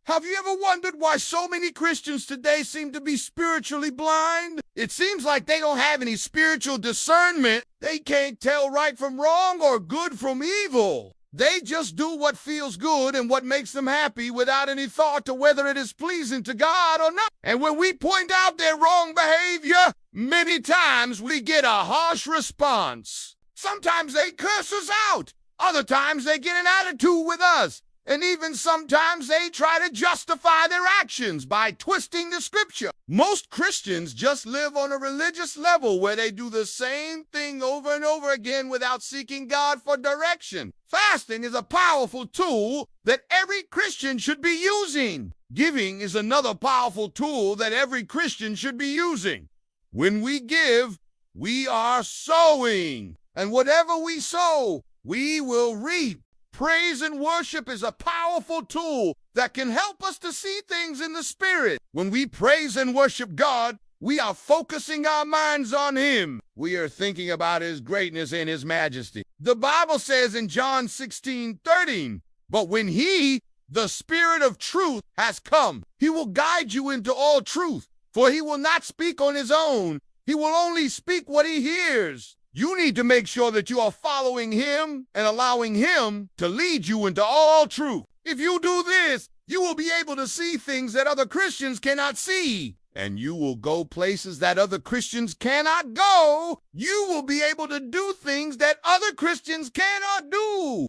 Have you ever wondered why so many Christians today seem to be spiritually blind? It seems like they don't have any spiritual discernment. They can't tell right from wrong or good from evil. They just do what feels good and what makes them happy without any thought to whether it is pleasing to God or not. And when we point out their wrong behavior, many times we get a harsh response. Sometimes they curse us out. Other times they get an attitude with us. And even sometimes they try to justify their actions by twisting the scripture. Most Christians just live on a religious level where they do the same thing over and over again without seeking God for direction. Fasting is a powerful tool that every Christian should be using. Giving is another powerful tool that every Christian should be using. When we give, we are sowing. And whatever we sow, we will reap. Praise and worship is a powerful tool that can help us to see things in the Spirit. When we praise and worship God, we are focusing our minds on Him. We are thinking about His greatness and His majesty. The Bible says in John 16:13, "But when He, the Spirit of truth, has come, He will guide you into all truth, for He will not speak on His own. He will only speak what He hears." You need to make sure that you are following Him and allowing Him to lead you into all truth. If you do this, you will be able to see things that other Christians cannot see. And you will go places that other Christians cannot go. You will be able to do things that other Christians cannot do.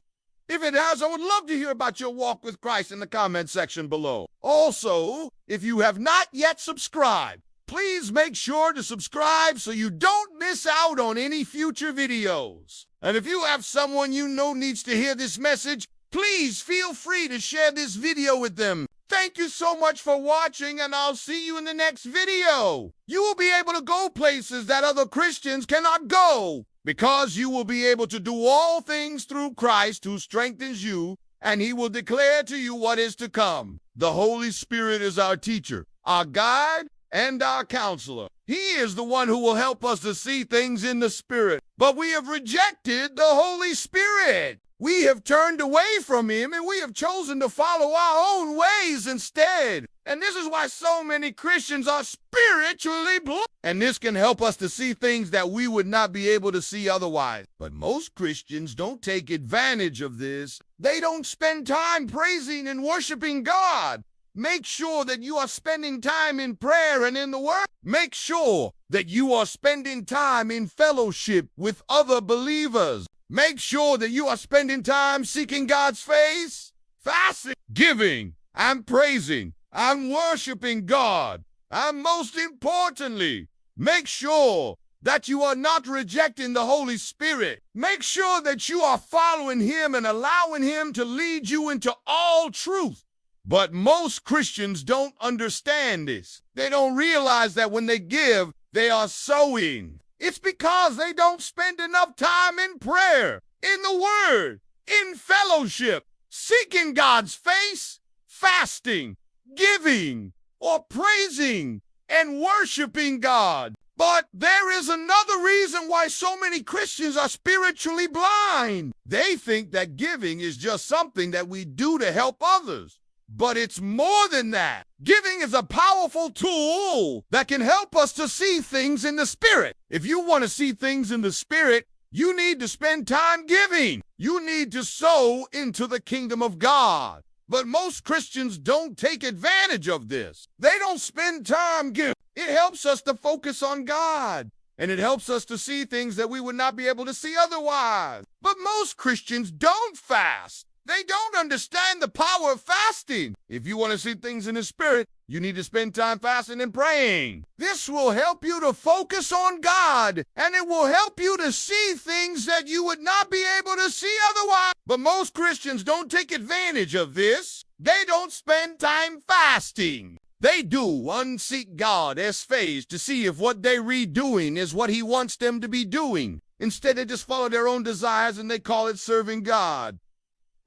If it has, I would love to hear about your walk with Christ in the comment section below. Also, if you have not yet subscribed, please make sure to subscribe so you don't miss out on any future videos. And if you have someone you know needs to hear this message, please feel free to share this video with them. Thank you so much for watching, and I'll see you in the next video. You will be able to go places that other Christians cannot go, because you will be able to do all things through Christ who strengthens you, and He will declare to you what is to come. The Holy Spirit is our teacher, our guide, and our counselor. He is the one who will help us to see things in the Spirit. But we have rejected the Holy Spirit. We have turned away from Him, and we have chosen to follow our own ways instead. And this is why so many Christians are spiritually blind. And this can help us to see things that we would not be able to see otherwise. But most Christians don't take advantage of this. They don't spend time praising and worshiping God. Make sure that you are spending time in prayer and in the Word. Make sure that you are spending time in fellowship with other believers. Make sure that you are spending time seeking God's face, fasting, giving, and praising, and worshiping God. And most importantly, make sure that you are not rejecting the Holy Spirit. Make sure that you are following Him and allowing Him to lead you into all truth. But most Christians don't understand this. They don't realize that when they give, they are sowing. It's because they don't spend enough time in prayer, in the Word, in fellowship, seeking God's face, fasting, giving, or praising and worshiping God. But there is another reason why so many Christians are spiritually blind. They think that giving is just something that we do to help others. But it's more than that. Giving is a powerful tool that can help us to see things in the Spirit. If you want to see things in the Spirit, you need to spend time giving. You need to sow into the kingdom of God. But most Christians don't take advantage of this. They don't spend time giving. It helps us to focus on God, and it helps us to see things that we would not be able to see otherwise. But most Christians don't fast. They don't understand the power of fasting. If you want to see things in the Spirit, you need to spend time fasting and praying. This will help you to focus on God, and it will help you to see things that you would not be able to see otherwise. But most Christians don't take advantage of this. They don't spend time fasting. They do unseek God's face to see if what they read doing is what He wants them to be doing. Instead, they just follow their own desires and they call it serving God.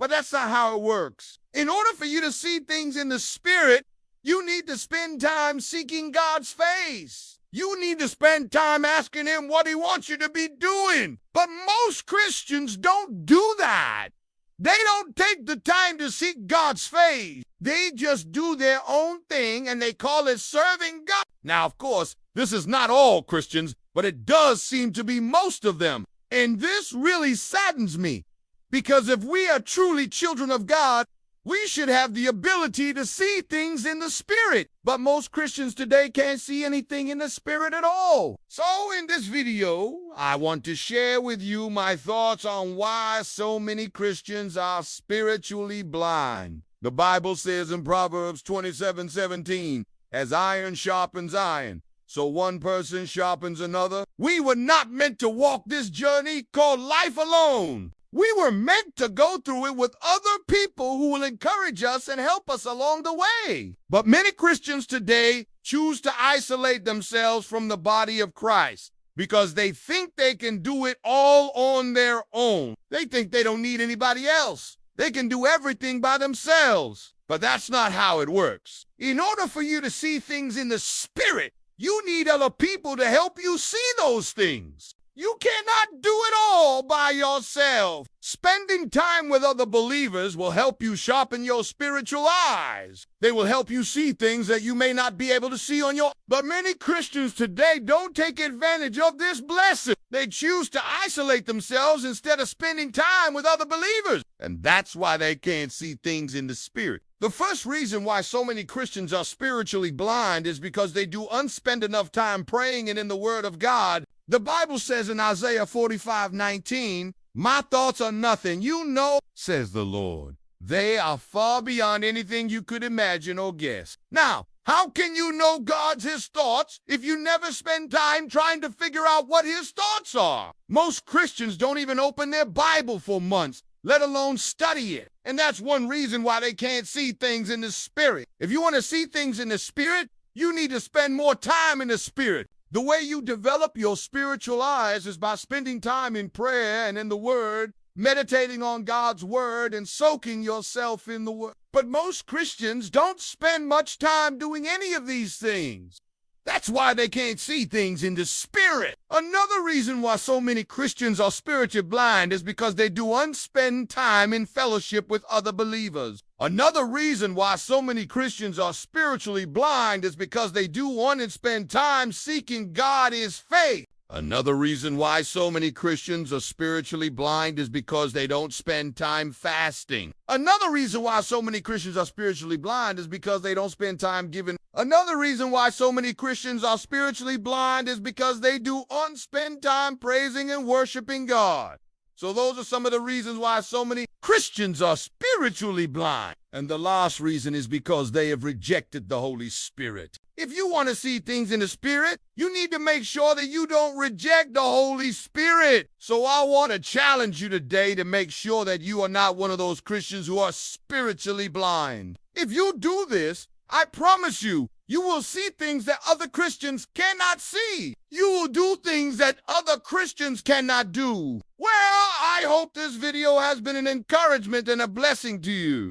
But that's not how it works. In order for you to see things in the Spirit, you need to spend time seeking God's face. You need to spend time asking Him what He wants you to be doing. But most Christians don't do that. They don't take the time to seek God's face. They just do their own thing and they call it serving God. Now, of course, this is not all Christians, but it does seem to be most of them. And this really saddens me, because if we are truly children of God, we should have the ability to see things in the Spirit. But most Christians today can't see anything in the Spirit at all. So in this video, I want to share with you my thoughts on why so many Christians are spiritually blind. The Bible says in Proverbs 27:17, as iron sharpens iron, so one person sharpens another. We were not meant to walk this journey called life alone. We were meant to go through it with other people who will encourage us and help us along the way. But many Christians today choose to isolate themselves from the body of Christ because they think they can do it all on their own. They think they don't need anybody else. They can do everything by themselves. But that's not how it works. In order for you to see things in the Spirit, you need other people to help you see those things. You cannot do it all by yourself. Spending time with other believers will help you sharpen your spiritual eyes. They will help you see things that you may not be able to see on your own. But many Christians today don't take advantage of this blessing. They choose to isolate themselves instead of spending time with other believers. And that's why they can't see things in the Spirit. The first reason why so many Christians are spiritually blind is because they do unspend enough time praying and in the Word of God. The Bible says in Isaiah 45:19, my thoughts are nothing, you know, says the Lord. They are far beyond anything you could imagine or guess. Now, how can you know His thoughts if you never spend time trying to figure out what His thoughts are? Most Christians don't even open their Bible for months, let alone study it. And that's one reason why they can't see things in the Spirit. If you want to see things in the Spirit, you need to spend more time in the Spirit. The way you develop your spiritual eyes is by spending time in prayer and in the Word, meditating on God's Word and soaking yourself in the Word. But most Christians don't spend much time doing any of these things. That's why they can't see things in the Spirit. Another reason why so many Christians are spiritually blind is because they do unspend time in fellowship with other believers. Another reason why so many Christians are spiritually blind is because they do want and spend time seeking God's face. Another reason why so many Christians are spiritually blind is because they don't spend time fasting. Another reason why so many Christians are spiritually blind is because they don't spend time giving. Another reason why so many Christians are spiritually blind is because they do unspend time praising and worshiping God. So those are some of the reasons why so many Christians are spiritually blind. And the last reason is because they have rejected the Holy Spirit. If you want to see things in the Spirit, you need to make sure that you don't reject the Holy Spirit. So I want to challenge you today to make sure that you are not one of those Christians who are spiritually blind. If you do this, I promise you, you will see things that other Christians cannot see. You will do things that other Christians cannot do. Well, I hope this video has been an encouragement and a blessing to you.